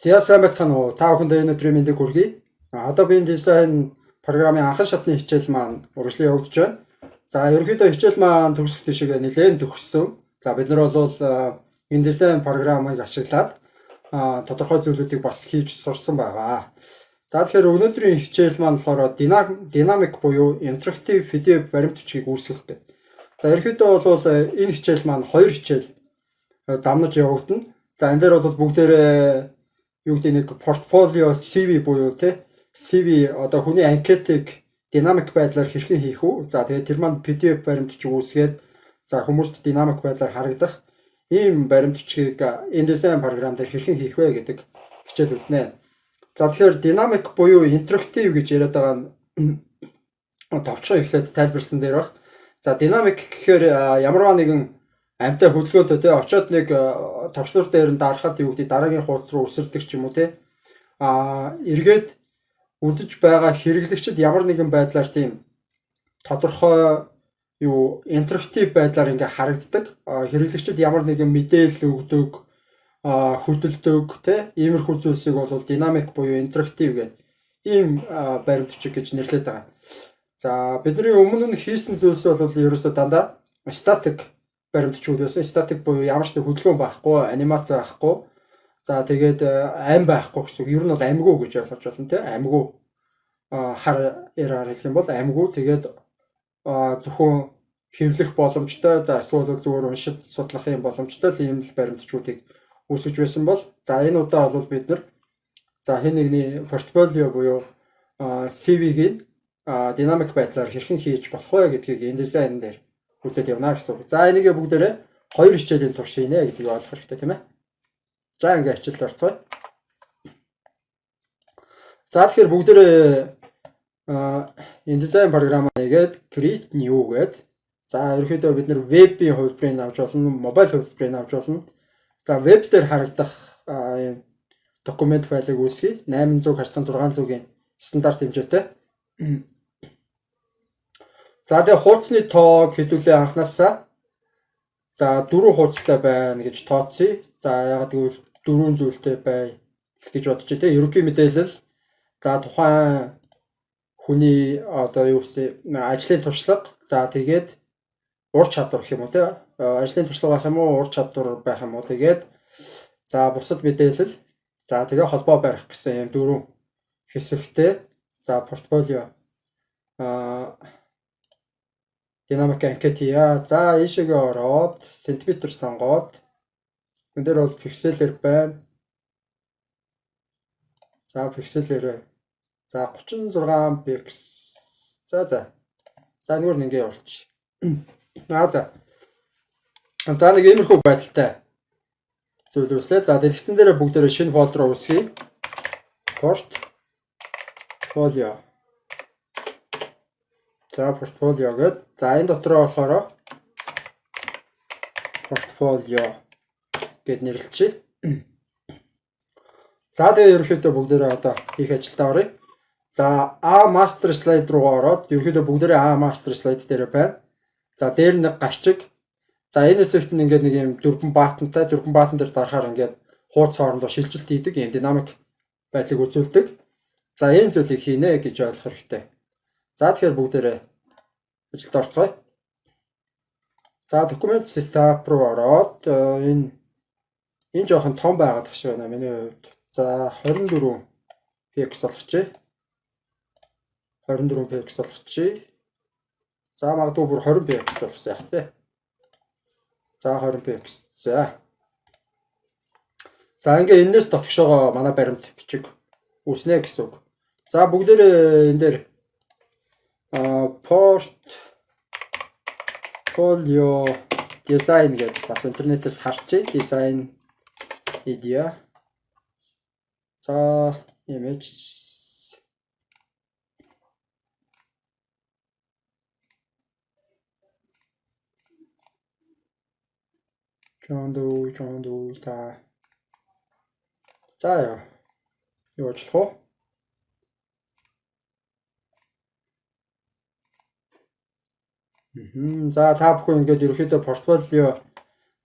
За сайн байцгаана уу? Та бүхэнд энэ өдрийн мэндийг хүргэе. Adobe InDesign програмын анхан шатны хичээл маань үргэлжлэн явагдаж байна. За ерөнхийдөө хичээл маань төгсөх тийшээ нэлээд төгссөн. За бид нар бол InDesign програмыг ашиглаад тодорхой зүйлүүдийг бас хийж сурсан байгаа. За тэгэхээр өнөөдрийн хичээл маань болохоор динамик буюу интерактив видео баримт бичгийг үүсгэх гэдэг. За ерөнхийдөө бол энэ хичээл маань хоёр хичээл дамнаж явагдана. За энэ дээр бол бүгдээрээ юу гэдэг нэг портфолио CV буюу CV одоо хүний анкетыг динамик байдлаар хэрхэн хийх үү? За тэгээд тэр маань PDF баримтчиг үүсгээд за хүмүүст динамик байдлаар харагдах ийм баримтчгийг InDesign програм дээр хэрхэн хийх вэ гэдэг хичээл үзнэ. За тэгэхээр динамик буюу интерактив гэж яриад байгаа нь товчхон эхлээд тайлбарсан дээр баг. За динамик гэхээр ямарваа нэгэн амьтаа хөдөлгөөтэй очоод нэг товчлуур дээр нь дарахад юу гэдэг дараагийн хуудас руу өсөрдөг ч юм уу эргээд үзэж байгаа хэрэглэгчид ямар нэгэн байдлаар тийм тодорхой интерактив байдлаар ингээ харагддаг. Хэрэглэгчид ямар нэгэн мэдээлэл өгдөг, хөдөлдөг иймэрхүү зүйлсийг бол динамик буюу интерактив гэдэг ийм баримтчиг гэж нэрлэдэг байгаа. За бидний өмнө нь хийсэн зүйлс бол ерөөсөө дандаа статик баримтчууд байсан. Статик буюу ямар ч хөдөлгөөн байхгүй, анимац байхгүй. За тэгээд ам байхгүй гэсэн. Ер нь бол амгүй гэж ойлгож байна амгүй. Хар яраар хэлэх юм бол амгүй. Тэгээд зөвхөн хэвлэх боломжтой. За эсвэл зүгээр уншиж судлах юм боломжтой л ийм л баримтчуудыг үүсгэж байсан бол за энэ удаа бол бид нар за хэн нэгний портфолио буюу CV-ийг динамик байдлаар хэрхэн хийж болох вэ гэдгийг InDesign дээр үзээд явна гэсэн. За энийг бүгдээрээ хоёр хичээлийн турш хийнэ гэдгийг ойлгох хэрэгтэй тийм ээ. За ингээ хичээлд орцгоё. За тэгэхээр бүгдээрээ InDesign програм нэгээд create new гэдэг. За ерөнхийдөө бид нэр вебийн хувилбарыг авч болно, мобайл хувилбарыг авч болно. За веб дээр харагдах документ файлыг үүсгэе. 800 харьцан 600-ийн стандарт хэмжээтэй. За тэгээ хуудасны тоог хэдүүлээ анхнаасаа. За 4 хуудастай байна гэж тооцъё. За ягаад гэвэл 4 зүйлтэй бай гэж бодож дээ. Ерөнхий мэдээлэл. За тухайн хүний одоо юу гэсэн ажлын туршлага. За тэгээд ур чадвар гэх юм уу ажлын туршлага байх юм уу, ур чадвар байх юм уу. Тэгээд за бусад мэдээлэл. За тэгээ холбоо барих гэсэн юм 4 хэсэгтэй. За портфолио динамик анкет хийя. За ийшээгээ ороод сантиметр сонгоод энэ дээр бол пикселээр байна. За пикселээр. За 36 пикс. За энэгээр нэг ингээ явуулчих. За нэг иймэрхүү байдалтай зүйл үүслээ. За дэлгэцэн дээр бүгдээрээ шинэ фолдер үүсгэе. Портфолио. За портфолио гэдэг. За энэ дотроо болохоор портфолио гэд нэрлэлчээ. За тэгээ ерөнхийдөө бүгдээрээ одоо хийх ажилдаа оръё. За A master slide руу ороод ерөнхийдөө бүгдээрээ A master slide дээр байна. За дээр нэг гарчиг. За энэ хэсэгт нь ингээд нэг юм дөрвөн баатан дээр дарахаар ингээд хуудас хоорондоо шилжилт хийдэг, юм динамик байдлыг үзүүлдэг. За энэ зүйлийг хийнэ гэж ойлгох хэрэгтэй. За тэгэхээр бүгдээрээ ажилд орцгоё. За документ setup руу ороод энэ жоохон том байгаад тах шиг байна миний хувьд. За 24 px болгочихъя. 24 px болгочихъя. За магадгүй бүр 20 px болгосон яах вэ? За 20 px. За ингээ энэс дотгошоогоо манай баримт бичиг үүснэ гэсэн үг. За бүгдээрээ энэ дээр portfolio design гэдэг бас интернетээс харчих. Design idea. За image. Чондоо за юу ажиллах вэ? За та бүхэн ингээд ерөөхдөө портфолио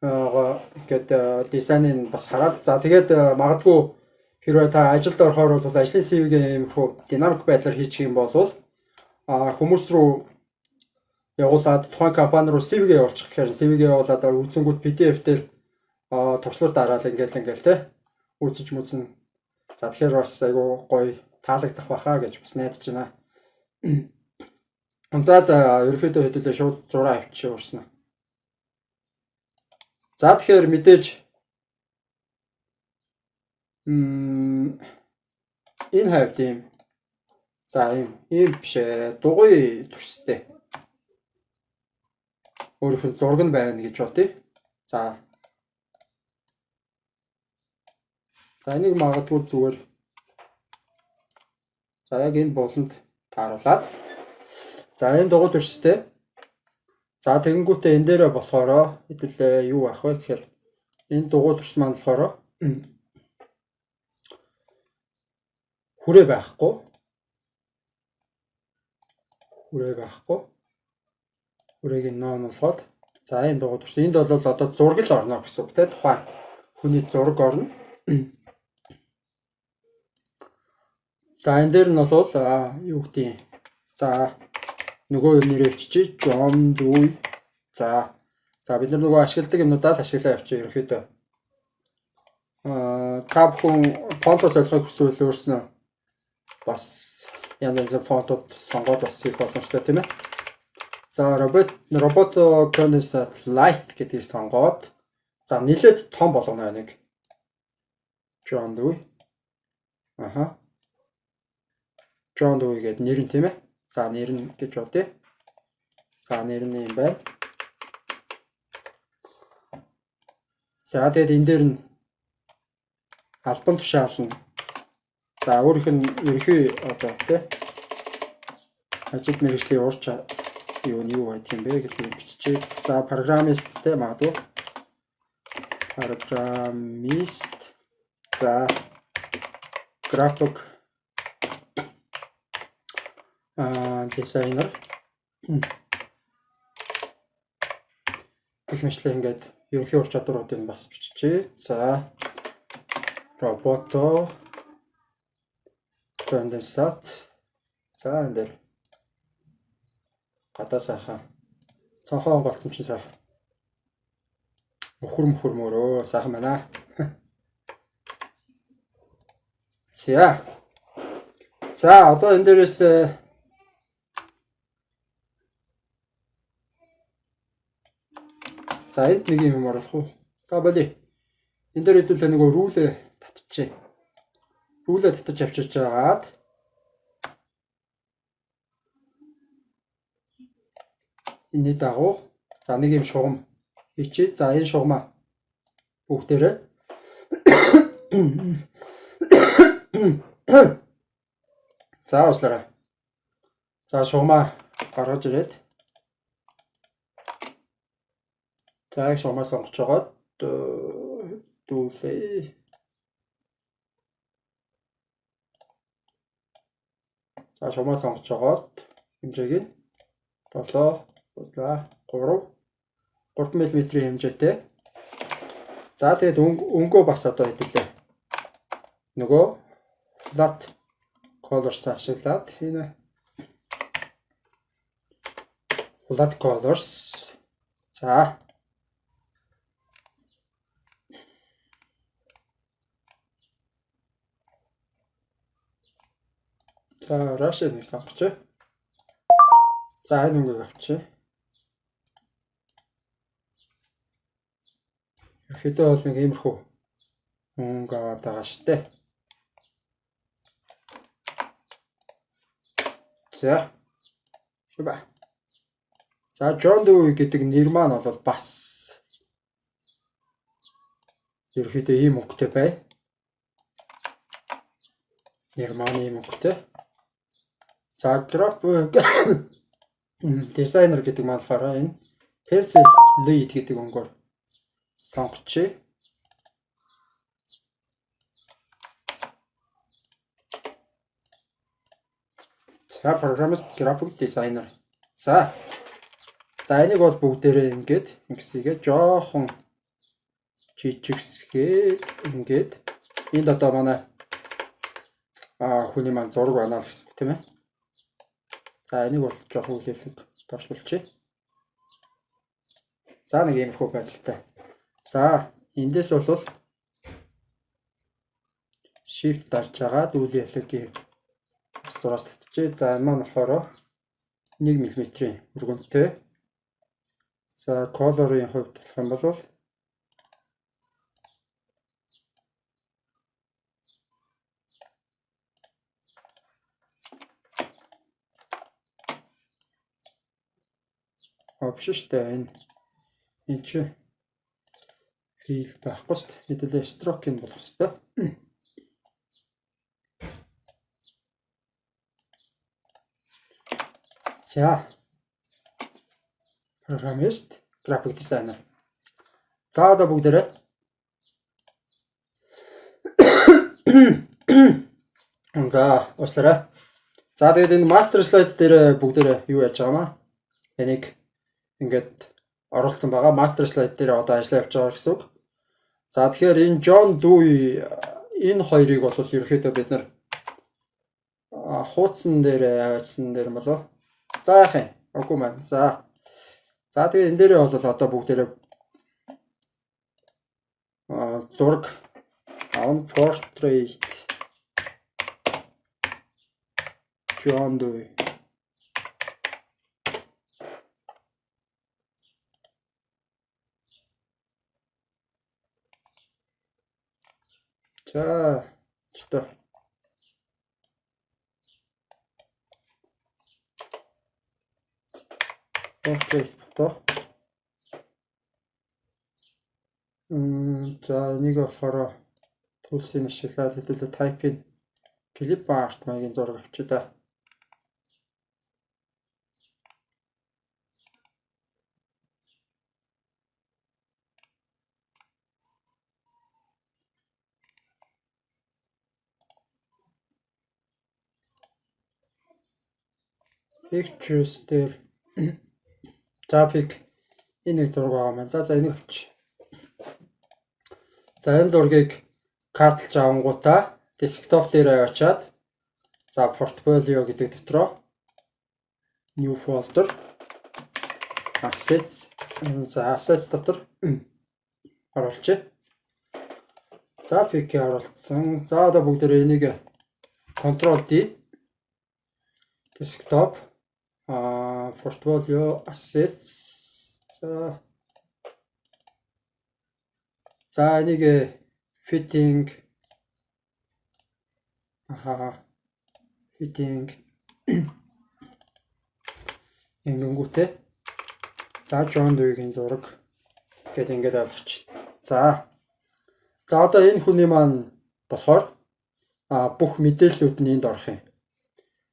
ингээд дизайныг бас хараад за тэгээд магадгүй хэрвээ та ажилд орохоор бол ажлын CV-гээ иймэрхүү динамик байдлаар хийчих юм бол хүмүүс рүү явуулаад тухайн компани руу CV-гээ явуулчих гэхээр CV-гээ явуулаад үзэнгүүд PDF дээр туршлага дараал ингээл те үзэж мүзнэ. За тэгэхээр бас айгу гоё таалагдах баха гэж бас найдаж байна. За ерөөхдөө хэдүүлээ шууд зураа авчиж уурсан. За тэгэхээр мэдээж энэ хавьд ийм биш дугуй төрстэй. Өөрөөх нь зураг нь байна гэж бодъё. За энийг магадгүй зүгээр яг энэ болонд тааруулаад энэ дугуй төрстэй. За тэгэнгүүтээ энэ дээрээ болохоор хэдүүлээ юу авах вэ гэхээр энэ дугуй төрс маань болохоор хүрээ байхгүй. Хүрээг ном болгоод энэ дугуй төрс. Энд бол одоо зураг л орно гэсэн үг те. Тухайн хүний зураг орно. За энэ дээр нь бол юу гэдэг юм. За нөгөө нэрээ өччих John Dewey. За бид нар нөгөө ашигладаг юмнуудаа л ашиглаа явчих ерөөхдөө. Та бүхэн фонтоо солихыг хүсвэл өөрснөө бас янз янзын фонтууд сонгоод бас хийх боломжтой тийм ээ. За робот Condenser Light гэдгийг сонгоод нэлээд том болгоно нэг John Dewey. John Dewey гэдэг нэр нь тийм ээ. За нэр нь гэж бодъё. За нэр нь юм байна. За тэгээд энэ дээр нь албан тушаална. За өөрийнх нь ерхий одоо тийм ажил мэргэжлийн урч юу байдаг юм бэ гэдгийг биччихье. За программист тийм магадгүй. Программист. За график дизайнер гэх мэтлээ ингээд ерөнхий ур чадваруудыг бас биччихье. За робото конденсат. За энэ дээр гадаа сайхан цонхоо онголцсон чинь сайхан мөхөр мөрөө сайхан байна. За одоо энэ дээрээс энд нэг юм оруулах уу? За болий. Энэ дээр хэдүүлээ нөгөө рүүлээ татчихъя. Рүүлээ татчих авчиж байгаад энэ дагуу нэг юм шугам хийчихье. За энэ шугамаа бүгдээрээ ууслаарай. За шугамаа гаргаж ирээд шугамаа сонгож жагаад дүүлээ. За шугамаа сонгож жагаад хэмжээг нь 7 3 мм хэмжээтэй. За тэгээд өнгөө бас одоо хэдүүлээ. Нөгөө flat colors ашиглаад энэ flat colors. За Russian нэг сонгоч. За энэ өнгөийг авчи. Ерхийдөө бол нэг иймэрхүү өнгө аваад байгаа штэ. За John Dewey гэдэг нэр маань бол бас ерхийдөө ийм өнгөтэй бай. Нэр маань ийм өнгөтэй. За график дизайнер гэдэг маань болохоор энэ Pencil Lead гэдэг өнгөөр сонгочих. За программист график дизайнер. За энийг бол бүгдээрээ ингэсгээ жоохон жижигсгээд энд одоо манай хүний маань зураг байна л гэсэн тийм ээ. За энийг бол жоох үлээлэг доошлуулчих. За нэг иймэрхүү байдалтай. За эндээс бол shift дарж агаад үйл яллагын 6-аас татчихъя. За энэ маань болохоор 1 мм-ийн өргөнтэй. За color-ын хувьд болох юм бол биш шүү дээ. Энэ чи fill байхгүй шүү дээ. Хэдүүлээ stroke-ийг болох хэрэгтэй. За программист, graphic designer. За одоо бүгдээрээ за уучлаарай. За тэгээд энэ master slide дээр бүгдээрээ юу яаж байгаа маа? Энийг ингээд оруулсан байгаа. Master slide дээр одоо ажиллаа явж байгаа гэсэн үг. За тэгэхээр энэ John Dewey энэ хоёрыг бол ерөөхдөө бид нар хуудсан дээр ажилласан дээр болов. За яах юм? Үгүй маань. За тэгээ энэ дээрээ бол одоо бүгдээрээ зураг on portrait John Dewey. За чөтө. Portrait фото. За энийг болохоор тулсын ашиглаад хэдүүлээ type-ийн clip art маягийн зураг авчи да. Pictures дээр за pic энэ зураг байгаа маань. За энийг авчи. За энэ зургийг катлж авангуудаа desktop дээр очиад за portfolio гэдэг дотроо new folder assets за assets дотор оруулчих. За pic оруулсан. За одоо бүгдээрээ энийг control D desktop portfolio assets за энийг fitting ингэнгүүтээ за John Dewey-гийн зураг гэдэг ингээд ойлгочих. За одоо энэ хүний маань болохоор бүх мэдээллүүд нь энд орох юм.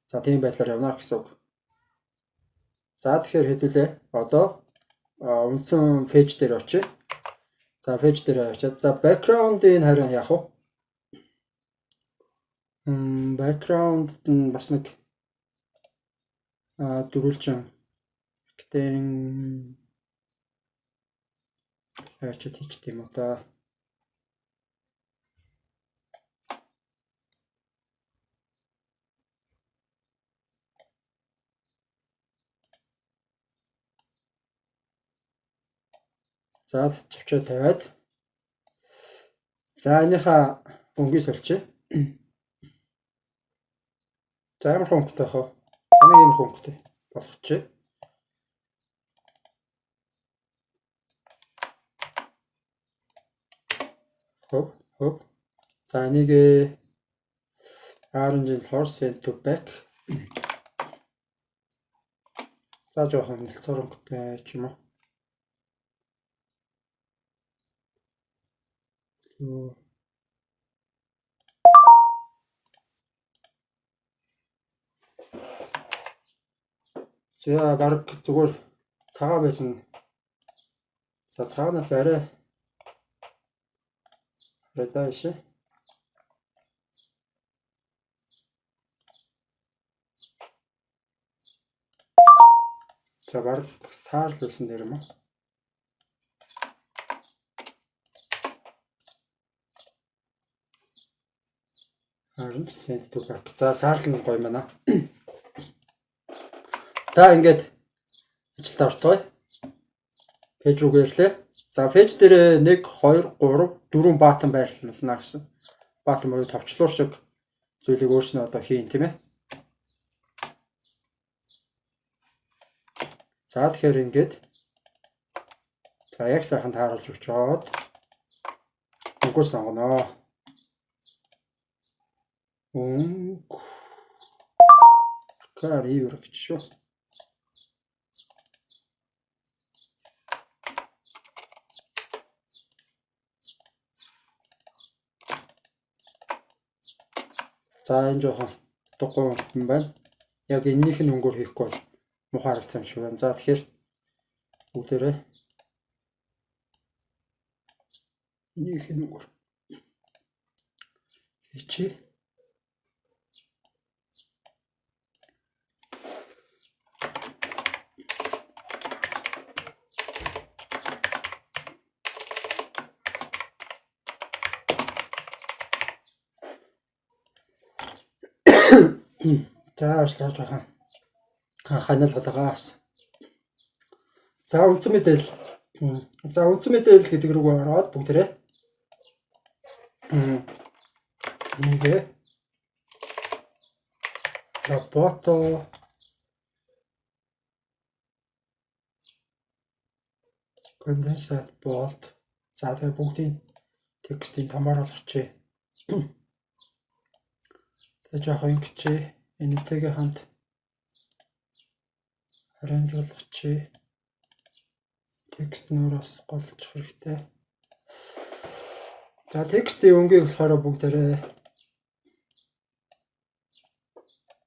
За тийм байдлаар явна гэсэн үг. За тэгэхээр хэдүүлээ одоо үндсэн пэйж дээр очие. За пэйж дээр очиад за background-ийн харин яах вэ? Background нь бас нэг дөрвөлжин гэтэн ачаад хийчих юм уу та. За тавчаа тавиад за энийхээ өнгөийг сольчих. За ямар хөнгөтэй хаа. За нэг юм хөнгөтэй болгочих. Хоп. За энийг orange болохоор send to back. За жоохон нэлцээр хөнгөтэй ч юм уу. За баг зүгээр цагаан байсан. За цагаанаас арай дэш. За баг саарл байсан дээр юм уу? Харин send to back. За саарлан гоё манай. За ингээд ажилд орцгоё. Пэйж рүү ирлээ. За пэйж дээр 1 2 3 4 баатан байрлална гэсэн. Баатан буюу товчлуур шиг зүйлийг өөрснөө одоо хийн тийм ээ. За тэгэхээр ингээд за яг сайхан тааруулж өгчөөд өнгөө сонгоно. Карьер гэж шүү. За энэ жоохон дугуй юм байна. Яг эннийх нь өнгөөр хийхгүй бол муухай харагдсан юм шиг байна. За тэгэхээр бүгдээрээ эннийх нь өнгөөр хийчихье. За уушлаа жоохон ханиалгалгаас. За үндсэн мэдээлэл. За үндсэн мэдээлэл гэдэг рүү ороод бүгдээрээ нэгэ рапорто конденсат болт. За тэгээ бүгдийн текстийг томоор болгочихъя. Тэгээ жоохон ингэчээ. Энэтэйгээ хамт арранж болгочихъя. Текст нураас голчих хэрэгтэй. За текстийн өнгийг болохоор бүгдээрээ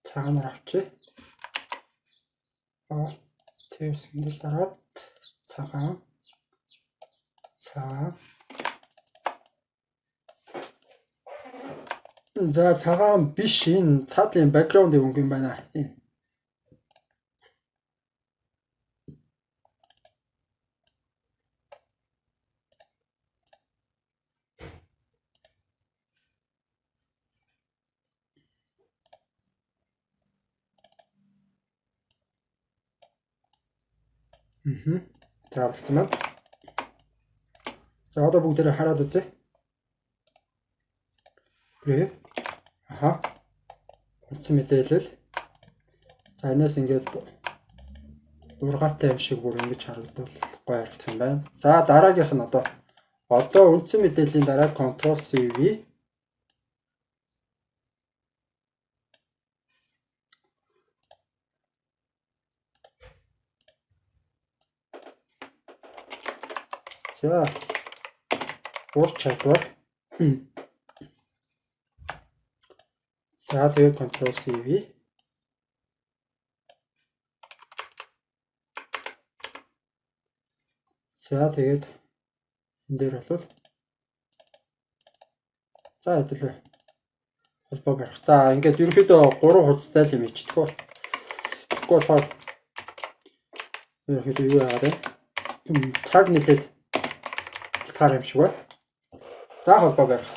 цагаанаар авчия. Тэвс ингээд дараад цагаан. За цагаан биш энэ цаатлын бэкграундын өнгө юм байна. За болсон байна. За одоо бүгдээрээ хараад үзье. Үндсэн мэдээлэл. За энэс ингээд ургаатай юм шиг бүр ингэж харагдвал гоё харагдах юм байна. За дараагийнх нь одоо үндсэн мэдээллийн дараа Ctrl CV. За ур чадвар. За тэгээд Ctrl CV. За тэгээд энэ дээр бол за хэдүүлээ холбоо барих. За ингээд ерөөхдөө 3 хуудастай л юм ичдэггүй. Тэгэхгүй болохоор ерөөхдөө юу яагаад вэ? Цаг нэлээд хар юм шиг байна. За холбоо барих.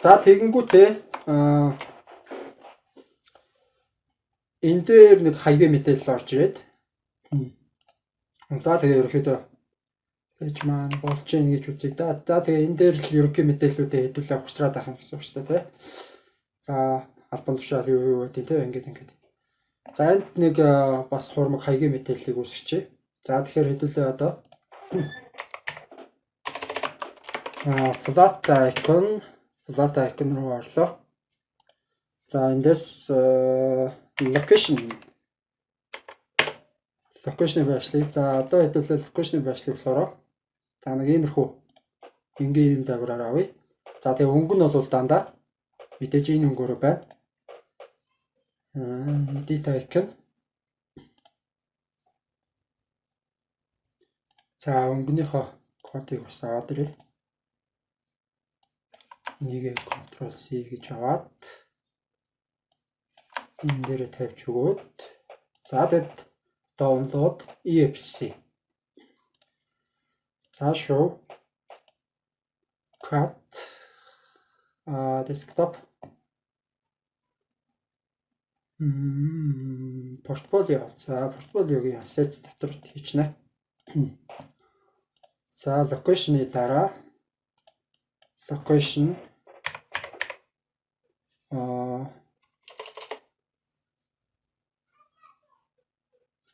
За тэгэнгүүтээ энэ дээр нэг хаягийн мэдээлэл орж ирээд. За тэгээ ерөөхдөө пэйж маань болж ийн гэж үзье да. За тэгээ энэ дээр л ерөнхий мэдээллүүдээ хэдүүлээ ухсраад авах юм гэсэн үг шүү дээ, тий. За албан тушаал юу гэдэг тий ингээд. За энд нэг бас хурмаг хаягийн мэдээллийг үүсгэчихье. За тэгэхээр хэдүүлээ одоо flat icon руу орлоо. За эндээс location байшлыг. За одоо хэдүүлээ location байшлыг болохоор за нэг иймэрхүү энгийн загвараар авъя. За тэгээ өнгө нь бол дандаа мэдээж энэ өнгөөрөө байна. Edit icon. За өнгөнийхөө кодыг бас аваад ирье. Нэгэ Ctrl C гэж аваад энэ дээр тавьж өгөөд за тэгэд download EFC. За show cut desktop. Портфолио. За портфолиогийн assets дотор хийчихнэ. За location-ы дараа location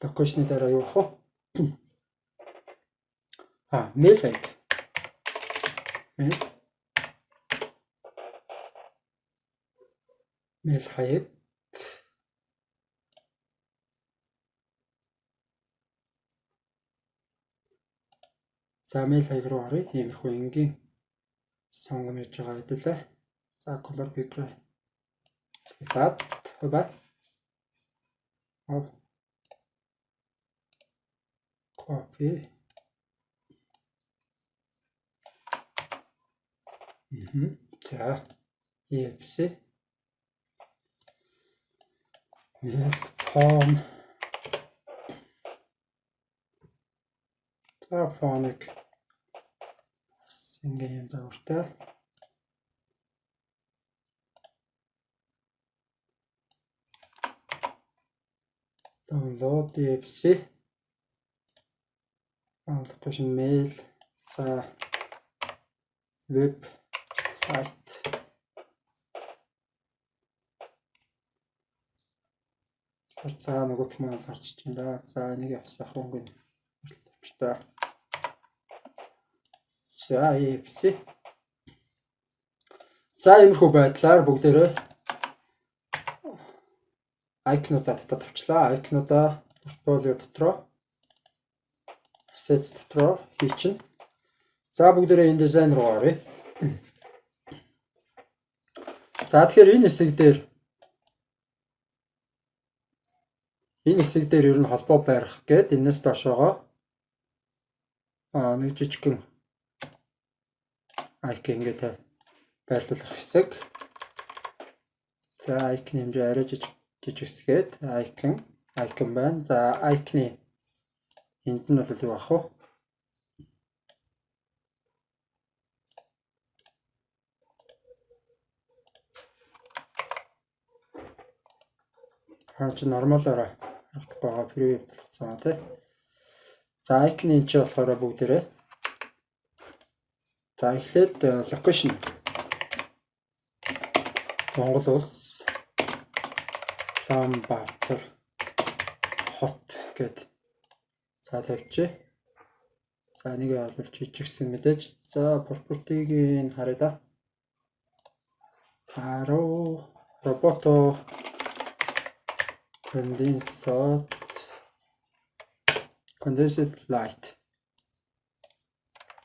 location-ы дараа юу ах вэ? Mail хаяг. Mail хаяг. За mail хаяг руу оръё. Иймэрхүү энгийн сонгоно гэж байгаа хэдэлээ. За color picker. That бай. Copy. За EFC. Mail form. За фоник ингээм загвартай. Download EFC. Location mail. За web site. За нөгөөх нь гарч ичэн да. За энийг явсах өнгөн тавьчтай. За EFC. За иймэрхүү байдлаар бүгдээрээ айкнуудаа татаад авчлаа. Айкнуудаа портфолио дотроо assets дотроо хийчихнэ. За бүгдээрээ энэ дизайн руу оръё. За тэгэхээр энэ хэсэг дээр ер нь холбоо барих гээд энэс доошоогоо нэг жижигхэн icon ингээд байрлуулах хэсэг. За icon хэмжээ арай жижигсгээд icon байна. За icon-ы энд нь бол юу ах вэ? Чи нормалаараа харагдах байгаа превью болгоцсон тий. За icon энэ ч болохоор бүгдээрээ. За эхлээд location Монгол улс Улаанбаатар хот гэд за тавьчих. За энийг олж жижигсэн мэдээж. За property-г нь харъя да. Roboto condensed light.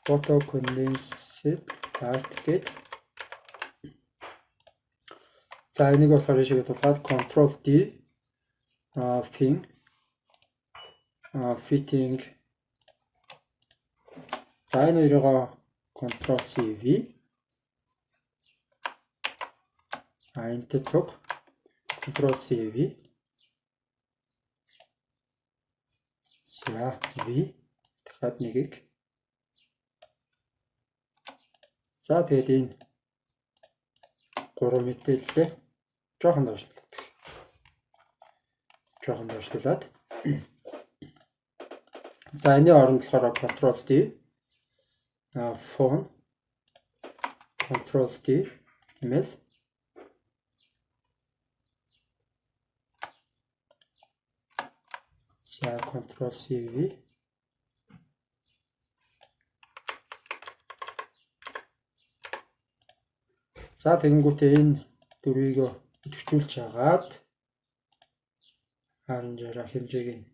Photo condensed light гэд. За энийг болохоор ийшээ тулгаад Ctrl D fitting. За энэ хоёроо Ctrl C V. Энд цуг Ctrl C V. За V дахиад нэгийг. За тэгээд энэ 3 мэдээлэлээ жоохон доошлуулад. За энэ оронд болохоор Ctrl D phone Ctrl D email. За Ctrl C V. За тэгэнгүүтээ энэ дөрвийг идэвхжүүлж хагаад харанжаараа хэмжээг нь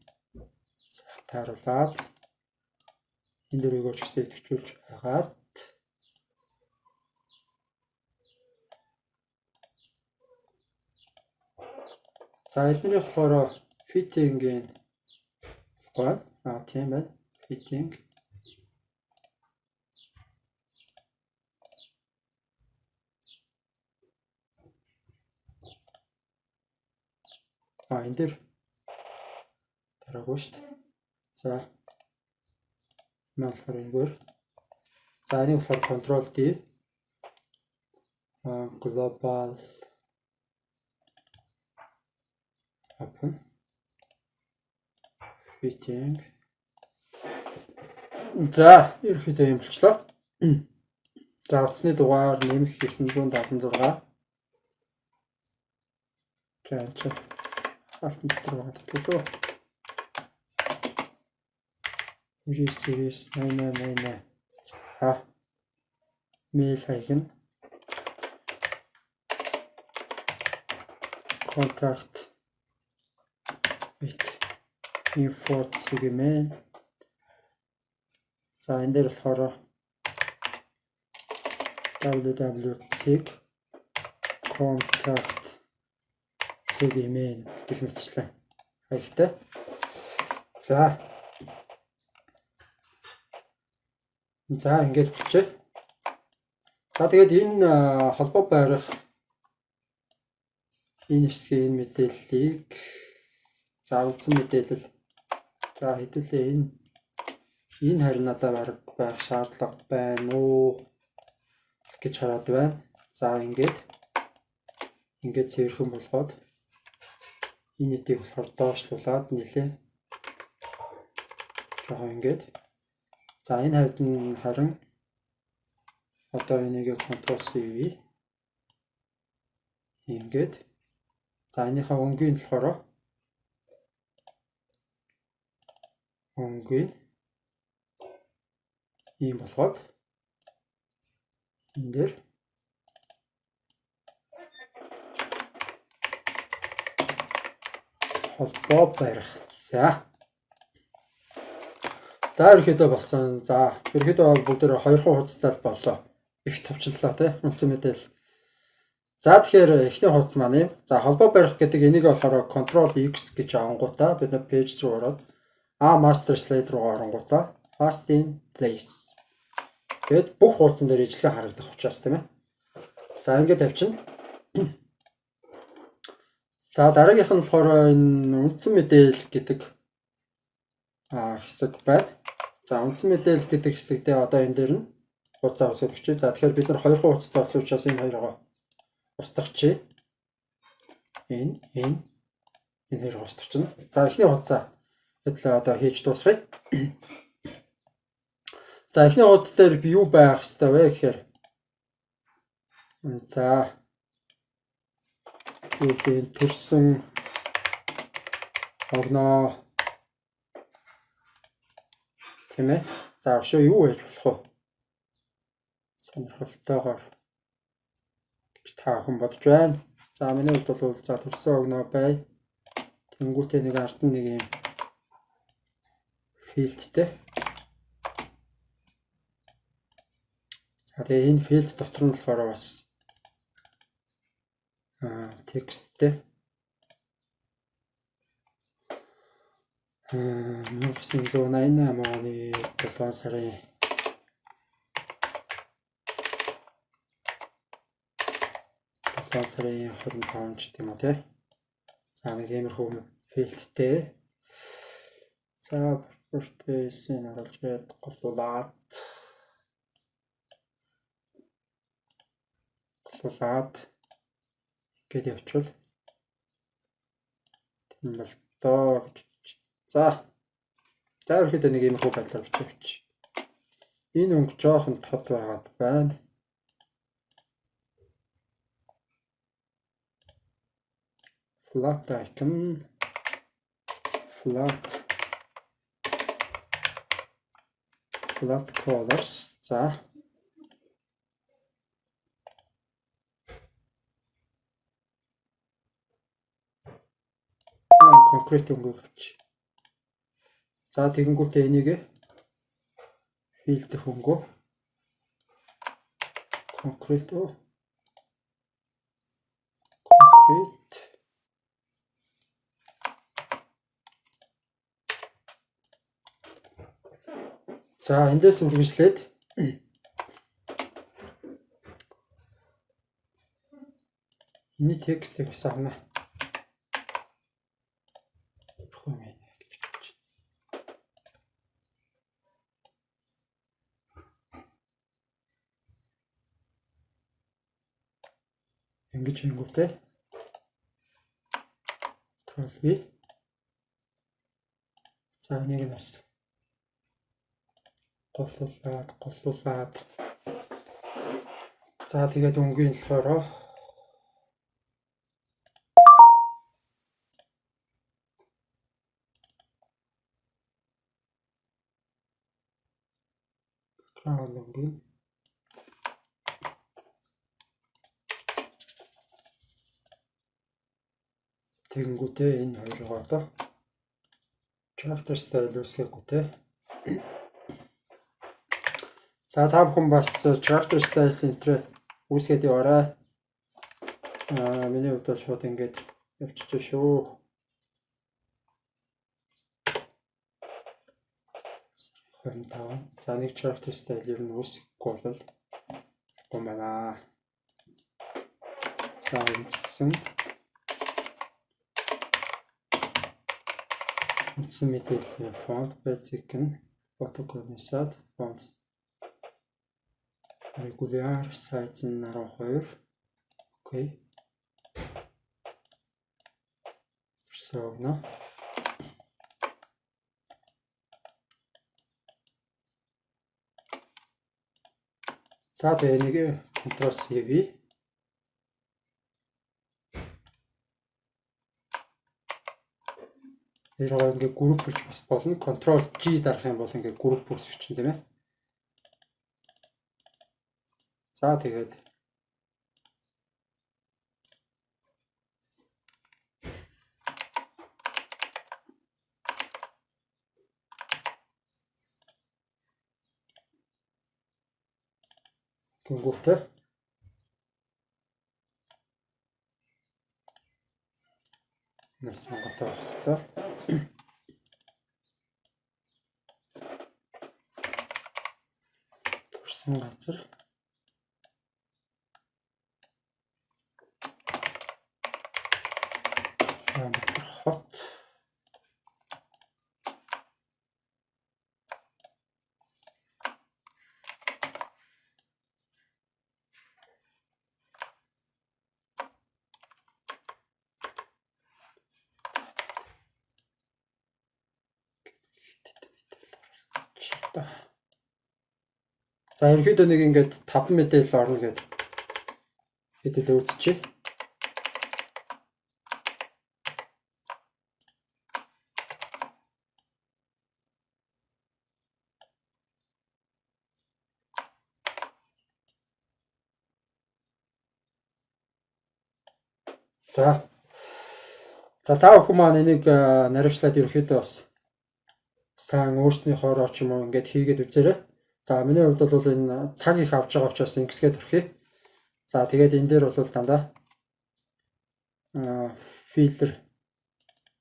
тааруулаад энэ дөрвийг ч гэсэн идэвхжүүлж хагаад за эдний болохоор fitting-ийн тийм байна. Fitting. Энэ дээр тараагүй шүү дээ. За энэ болохоор энэгээр. За энийг болохоор Ctrl D global Open. Fitting. За, ерөнхийдөө юм болчлоо. За, утасны дугаар нэмэх 976. Чаач. Алтан дотор байгаа төлөө. 9988. За. Мэйл хаяг нь contact with info segment. За энэ дээр болохоор www.contact segment гэх мэтчлэн хаягтай. За ингэж болчихъя. За тэгээд энэ холбоо байрах энэ хэсгийн энэ мэдээллийг үзсэн мэдээлэл за хэдүүлээ энэ харин надад байх шаардлага байна уу гэж хараад байна. За ингээд цэвэрхэн болгоод энэ нэгийг болохоор доошлуулад нэлээ. Тэгэхээр ингээд за энэ хавьд нь харин одоо энийг Ctrl C ингээд за энийхээ өнгийн болохоор өнгийн ийм болгоод энэ дээр холбоо барих. За ерөөхдөө болсон. За ерөөхдөө бүгдээр 2 хуудастай боллоо. Их товчлоо тий. Үндсэн мэдээлэл. За тэгэхээр эхний хуудас маань юм. За холбоо барих гэдэг энийг болохоор Ctrl X гэж авангуудаа бид нэг пэйж рүү ороод master slide руу оронгуудаа fast in place. Тэгэд бүх хуудсан дээр ижлэн харагдах учраас тийм ээ. За ингээд тавьчихна. За дараагийнх нь болохоор энэ үндсэн мэдээлэл гэдэг хэсэг байна. За үндсэн мэдээлэл гэдэг хэсэгтээ одоо энэ дээр нь хуудасаа усаад өгчээ. За тэгэхээр бид нар 2 хуудастай болсон учраас энэ хоёроо устгахчээ. Энэ хоёроо устгachна. За эхний хуудасаа хэдлээ одоо хийж дуусгая. За эхний хуудас дээр би юу байх хэвээр вэ гэхээр за юу би төрсөн огноо тийм ээ. За өшөө юу хийж болох вэ? Сонирхолтойгоор гэж та бүхэн бодож байна. За миний хувьд бол за төрсөн огноо бай. Тэнгүүтээ нэг ард нь нэг юм филдтэй. За тэгээ энэ филд дотор нь болохоор бас тексттэй 1988 оны 7 сарын 25-нд тийм үү те. За нэг иймэрхүү филдтэй. За процессыг оруулж ирээд голуулаад гээд явуучвал тийм бол доо гэж. За ерөөхдөө нэг иймэрхүү байдлаар бичиж. Энэ өнгө жоохон тод байгаад байна. Flat icon, flat colors. За конкрет өнгө авч. За тэгэнгүүтээ энийг филдэх өнгө конкрет. За эндээс үргэлжлээд энэ текстийг асаана. Ингэж ингүүтэй Ctrl V. За энийг нь бас голлуулаад. За тэгээд өнгийн болохоор өнгийн тэгэнгүүтээ энэ хоёроо одоо character style үүсгэхгүй те. За та бүхэн бас character style center үүсгээд яваарай. Миний хувьд бол шууд ингэж явчихж шүү. За нэг character style ер нь үүсэхгүй бол юм байна. За үндсэн мэдээллийн font basic нь photograph font regular size нь 12. Окей. Persona. За тэгээ нэг Ctrl C-V. Тэрийг ингээ group болж бас болно. Ctrl G дарах юм бол ингээ group үүсгэж чинь тийм ээ. За тэгээд гингүүтэй нэрсэн готоо хэвээр төрсэн газар хот За ерөөдөө нэг ингээд 5 мэдээлэл орно гэдэг хэдүүлээ үзчихье. За та бүхэн маань энийг наривчлаад ерөөдөө бас сайн өөрснийхөө ч юм уу ингээд хийгээд үзээрэй. За миний хувьд бол энэ цаг их авч байгаа учраас ингэсгээд өрхий. За тэгээд энэ дээр бол дандаа фильтр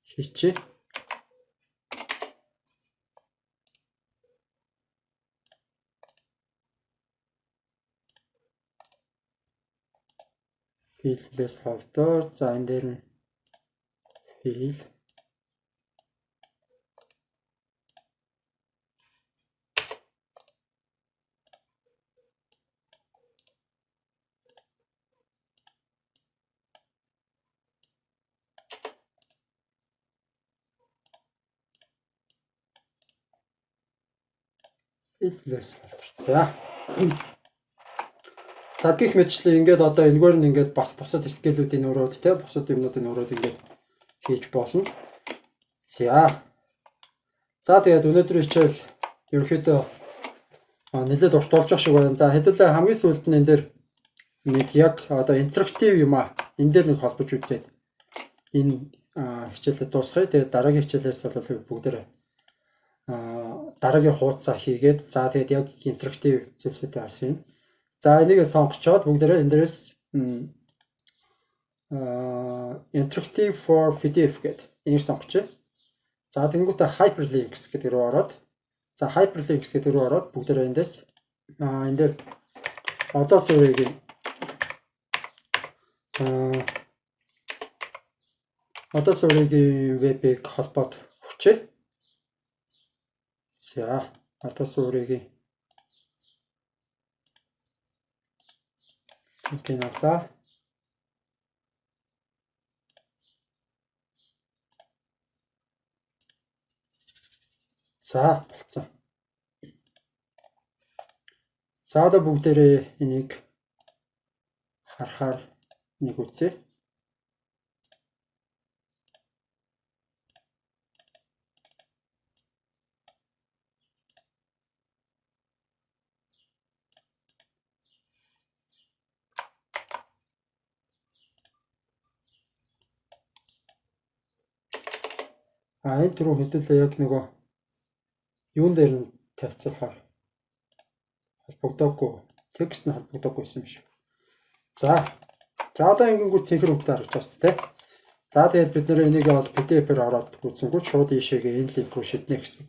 хийчихье. Filter folder. За энэ дээр нь фил Filter folder. За гих мэтчлээ ингээд одоо энэгээр нь ингээд бас бусад скейлүүдийн өрөөд те бусад юмнуудын өрөөд ингээд хийж болно. За тэгээд өнөөдрийн хичээл ерөөхдөө нэлээд урт болж байгаа шиг байна. За хэдүүлээ хамгийн сүүлд нь энэ дээр нэг яг одоо интерактив юм энэ дээр нэг холбож үзээд энэ хичээлээ дуусгая. Тэгээд дараагийн хичээлээс бол бүгдээ дараагийн хуудасаа хийгээд за тэгээд яг интерактив зүйлсүүдээ харсан. За энийг сонгочоод бүгдээрээ энэ дээрээс interactive for PDF гэдэг энийг сонгочих. За тэнгуүтэ hyperlinks гэдэг рүү ороод за hyperlinks гэдэг рүү ороод бүгдээрээ эндээс энэ дээр одоо суурийн вебийг холбоод өгчээ. За одоо суурийн энэ авлаа. За болцсон. За одоо бүгдээрээ энийг харахаар нэг үзье. Энэ түрүү хэдүүлээ яг нөгөө юун дээр нь тавьцуулахаар холбогдоогүй, текст нь холбогдоогүйсэн юм шиг. За одоо ингэнгүүт цэнхэр хөвгт харагдаж байна шүү дээ. За тэгээд бид нэр энийг бол PDF-ээр ороод үзэнгүүт шууд ийшээгээ энэ линк руу шиднэ гэсэн.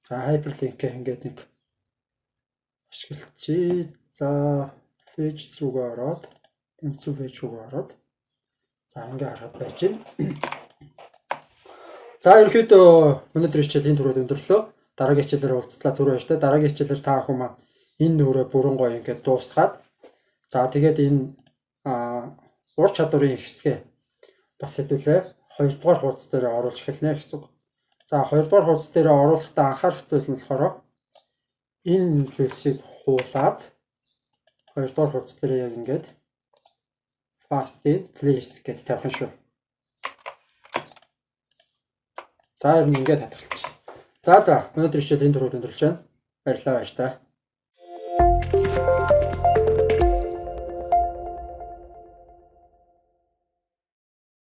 За hyperlink-ээ ингээд нэг ашиглачи. За page руугаа ороод үнцүү page руугаа ороод за ингээ хараад байж байна. За ерөөхдөө өнөөдөр хичээлийн түрүүд өндөрлөө. Дараагийн хичээлээр уулзлаа түрүү баяр та. Дараагийн хичээлээр та бүхэн маань энэ нүрээ бүрэн гоё ингээд дуусгаад за тэгээд энэ ур чадварын хэсгээ бас хэдүүлээ 2 дугаар хуудас дээр оруулж эхэлнэ гэсэн үг. За 2 дугаар хуудас дээр оруулахдаа анхаарах зүйл нь болохоор энэ зүйлсийг хуулаад 2 дугаар хуудас дээр яг ингээд fast place гэж тавих юм шүү. За ер нь ингээд хатгалчих. За өнөөдөр хичээлийн түрүүд өндөрлж байна. Баярлалаа баяр та.